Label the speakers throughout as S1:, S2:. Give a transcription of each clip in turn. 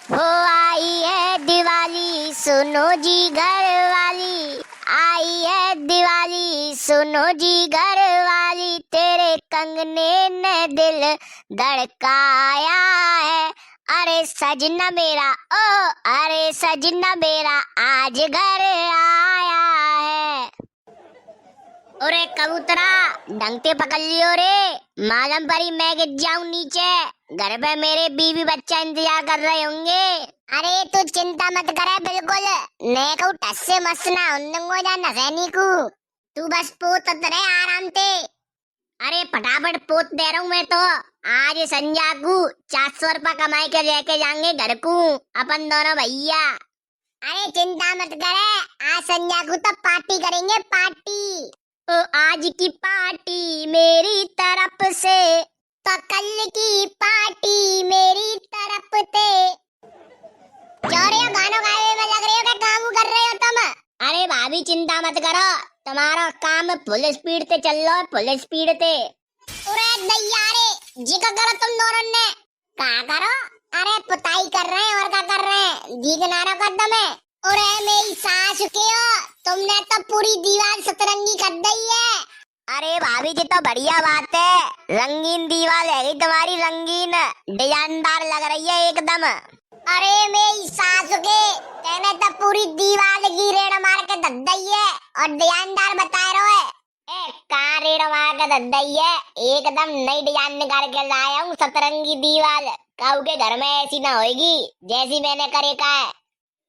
S1: हो आई है दिवाली सुनो जी घर वाली, आई है दिवाली सुनो जी घर वाली, तेरे कंगने ने दिल धड़काया है। अरे सजना मेरा ओ, अरे सजना मेरा आज घर आया है। अरे कबूतरा ढंग से पकड़ लियो रे, मालूम परी मैं गिर जाऊं नीचे, घर पे मेरे बीवी बच्चा इंतजार कर रहे होंगे। अरे तू चिंता मत करे बिल्कुल, मैं कहूँ टस से मसना उन्नंगो जाना सैनी को, तू बस पोत रहे आराम से। अरे फटाफट पोत दे रहा हूँ मैं तो, आज संजा को 400 रुपया कमाई के लेके जाएंगे घर को अपन दोनों भैया। अरे चिंता मत करे, आज संजा को तो पार्टी करेंगे पार्टी। ओ आज की पार्टी मेरी तरफ से, तो कल की पार्टी मेरी तरफ से। चौरिया गानों गाए में लग रही हो, क्या काम कर रहे हो तुम? अरे भाभी चिंता मत करो, तुम्हारा काम फुल स्पीड से चल रहा है, फुल स्पीड से। अरे दैयारे जी का करो तुम दोनों ने, क्या करो? अरे पुताई कर रहे हैं और क्या कर रहे हैं, जी के नारा कर दो मैं। अरे मेरी सास के हो, तुमने तो पूरी दीवार सतरंगी कर दी है। अरे भाभी जी तो बढ़िया बात है, रंगीन दीवार है तुम्हारी, रंगीन डिजाइनदार लग रही है एकदम। अरे मेरी सास के कहने तो पूरी दीवार की रेड़ मार के धद दी है और डिजाइनदार बता रहे हो। कहाँ रेड़ मार के धद दी है, एकदम नई डिजाइन निकाल के लाया हूँ सतरंगी दीवार, काऊ के घर में ऐसी ना होगी जैसी मैंने करे का है।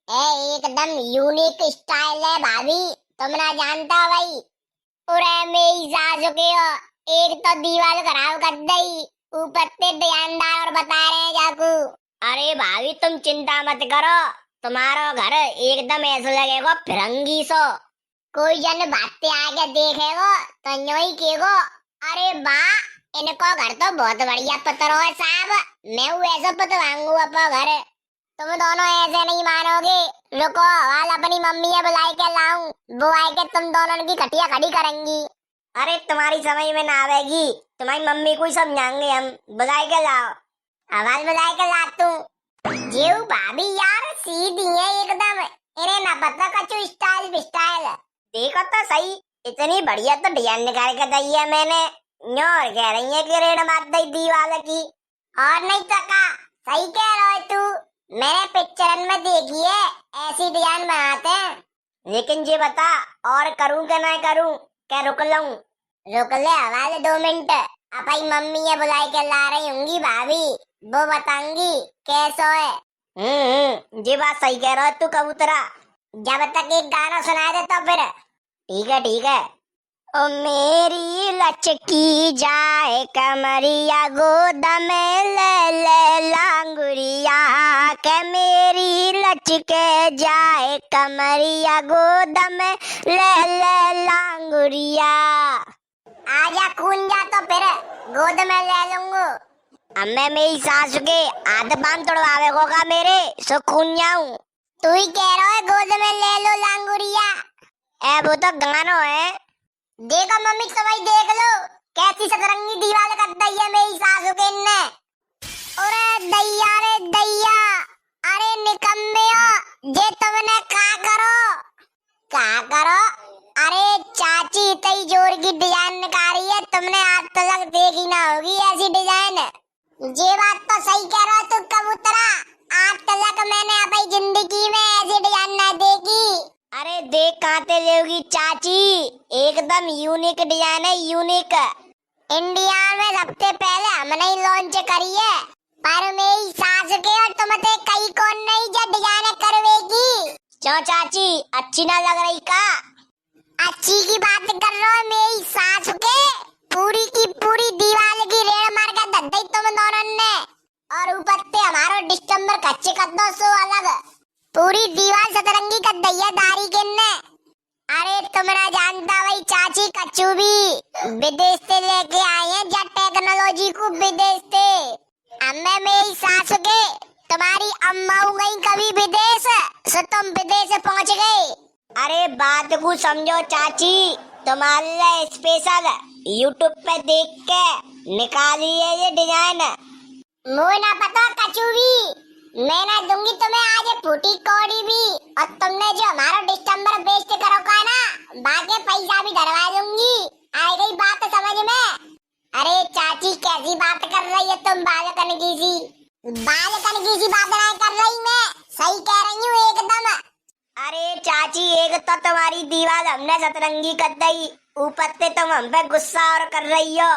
S1: एकदम यूनिक स्टाइल है भाभी, तुम ना जानता भाई। अरे मेरी सास के हो, एक तो दीवार खराब कर दी, ऊपर से डिजाइनदार और बता रहे हैं जाकू। अरे भाभी तुम चिंता मत करो, तुम्हारा घर एकदम ऐसा लगेगा फिरंगी सो, कोई जन भागते आके देखेगो तो यूं ही कहेगो अरे वाह इनको घर तो बहुत बढ़िया पतरो है साहब, मैं ऐसा पतवाऊंगा अपना घर। तुम दोनों ऐसे नहीं मानोगे, रुको हाल अपनी मम्मी है बुलाई के लाऊं, वो आए के तुम दोनों की खटिया खड़ी करेंगी। अरे तुम्हारी समझ में ना आवेगी, तुम्हारी मम्मी को ही समझाएंगे हम, बुलाई के लाओ। आवाज बुलाई के ला तू। जीव भाभी यार सीधी है एकदम, इन्हें ना पता कछु स्टाइल बिस्टाइल। देखो तो सही, इतनी बढ़िया तो डिजाइन निकाल के दी है मैंने, न्योर कह रही है कि रेड मार दी दीवार की, और नहीं तो का सही कह रहे हो तू, मैंने पिक्चर में देखी है ऐसी डिजाइन बनाते हैं। लेकिन ये बता और करूं क्या ना करूं, क्या रुक लूं? रुक ले हवाले 2 मिनट, अपनी मम्मी ये बुलाई के ला रही होंगी भाभी, वो बताऊंगी कैसो है। ये बात सही कह रहा है तू कबूतरा, जब तक एक गाना सुनाए दे तो फिर ठीक है। ओ मेरी लचकी जाए कमरिया गोद में ले ले लांगुरिया, के मेरी लचके जाए कमरिया गोद में ले ले लांगुरिया। आजा खून जा तो फिर गोद में ले लूंगा। अब मैं मेरी सास के आध बाम तोड़वावे होगा मेरे, सो खून जाऊं। तू ही कह रहा है गोद में ले लो लांगुरिया, वो तो गानो है। देखो मम्मी तुम्हारी देख लो कैसी सतरंगी दीवार कर दी है मेरी सासू के ने। अरे दैया रे दैया, अरे निकम्मे हो, जे तुमने क्या करो, अरे चाची इतनी जोर की डिजाइन निकाली है, तुमने आज तक देखी ना होगी ऐसी डिजाइन। ये बात तो सही कह रहा तू कबूतरा, आज तक मैंने अपनी जिंदगी में ऐसी डिजाइन ना देखी। अरे देख कांटे लेगी चाची, एकदम यूनिक डिजाइन है, यूनिक। इंडिया में सबसे पहले हमने ही लॉन्च करी है, पर मेरी सास के और तुमसे कई कौन नहीं जो डिजाइन करवेगी। क्यों चाची अच्छी ना लग रही का? अच्छी की बात कर रहा हूँ, मेरी सास के पूरी की पूरी दीवार की रेड़ मार कर धद दी तुम दोनों ने, और ऊपर से हमारो दिसंबर कच्चे कर दो सो अलग, पूरी दीवार सतरंगी कर दी है दारी के ने। अरे तुम ना जानता भाई चाची कच्चू भी विदेश से लेके आए हैं, जब टेक्नोलॉजी को विदेश से। अम्मे मेरी सास के तुम्हारी अम्मा गई कभी विदेश, सो तुम विदेश पहुंच गए। अरे बात को समझो चाची, तुम्हारे लिए स्पेशल यूट्यूब पे देख के निकाली है ये डिजाइन। मुझे ना पता कचू भी, मैं ना दूंगी तुम्हें आज फूटी कौड़ी भी, और तुमने जो हमारा डिस्टेंबर बेस्ट करो का ना, बाकी पैसा भी धरवा दूंगी। आई गई बात समझ में? अरे चाची कैसी बात कर रही है तुम, बालकन की सी बात नहीं कर रही मैं, सही कह रही हूँ एकदम। अरे चाची एक तो तुम्हारी दीवार हमने सतरंगी कर दी, ऊपर से तुम हम पे गुस्सा और कर रही हो।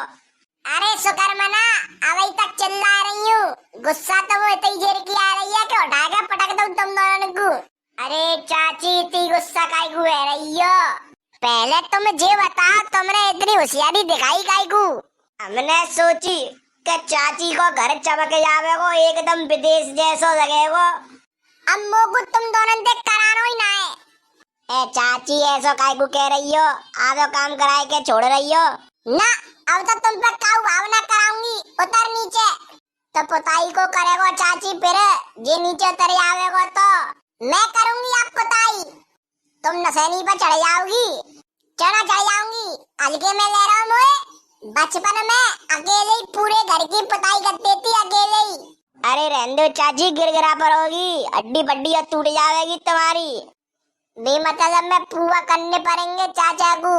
S1: अरे शुक्र मना, अभी तक चिल्ला रही हूँ, गुस्सा तो वो इतनी देर की आ रही है कि उठा के पटक दूं तुम दोनों को। अरे चाची इतनी गुस्सा काहे को है रही हो? पहले तुम ये बताओ तुमने इतनी होशियारी दिखाई काहे को? हमने सोची कि चाची को घर चमक जावेगो, एकदम विदेश जैसो लगेगो। अम्मो को तुम दोनों देख करानो ही ना है। ए चाची ऐसा काहे को कह रही हो? आधो काम कराए के छोड़ रही हो ना? अब तो तुम पे काऊ भावना कराऊंगी, उतर नीचे। तो पुताई को करेगो चाची, फिर जे नीचे उतर जावेगो तो मैं करूंगी अब पुताई। तुम नशेनी पे चढ़ जाओगी, चढ़ जाऊंगी। हल्के में ले रहा हूँ मोए, बचपन में अकेले ही पूरे घर की पुताई करती थी, अकेले ही। अरे रहने दो चाची, गिरगिरा पड़ोगी, हड्डी बड्डी टूट जाएगी तुम्हारी। बेमतलब में पुआ करने पड़ेंगे चाचा को।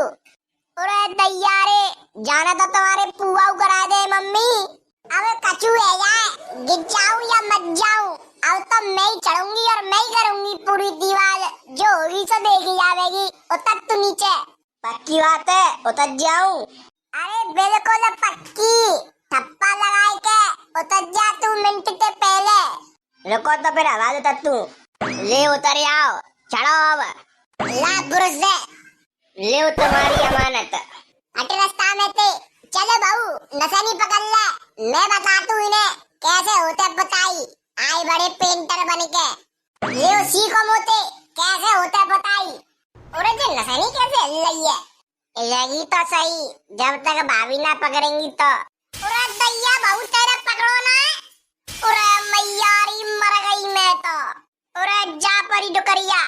S1: अरे तैयारे जाना तो तुम्हारे पुआ करा दे मम्मी। अब कचू है जाए, गिर जाऊं या मत जाऊं, अब तो मैं ही चढ़ूंगी और मैं ही करूंगी पूरी दीवार, जो होगी सो देखी जाएगी। उतर तू नीचे। पक्की बात है, उतर जाऊं? अरे बिल्कुल पक्की, थप्पा लगाए के उतर जा तू मिनट के पहले। रुको तो फिर आवाज उतर तू। ले उतर आओ, चढ़ो अब। ला गुरु से ले तुम्हारी अमानत। अटे रास्ता में थे, चले बहू नशा पकड़ ले, मैं बता तू इन्हें कैसे होते बताई। आए बड़े पेंटर बन के, ये उसी को मोते कैसे होते बताई। और ये नशा कैसे हिल रही है? हिलेगी तो सही, जब तक भाभी ना पकड़ेंगी तो। अरे दैया बहू तेरे पकड़ो ना। अरे मैयारी मर गई मैं तो। अरे जा परी डुकरिया।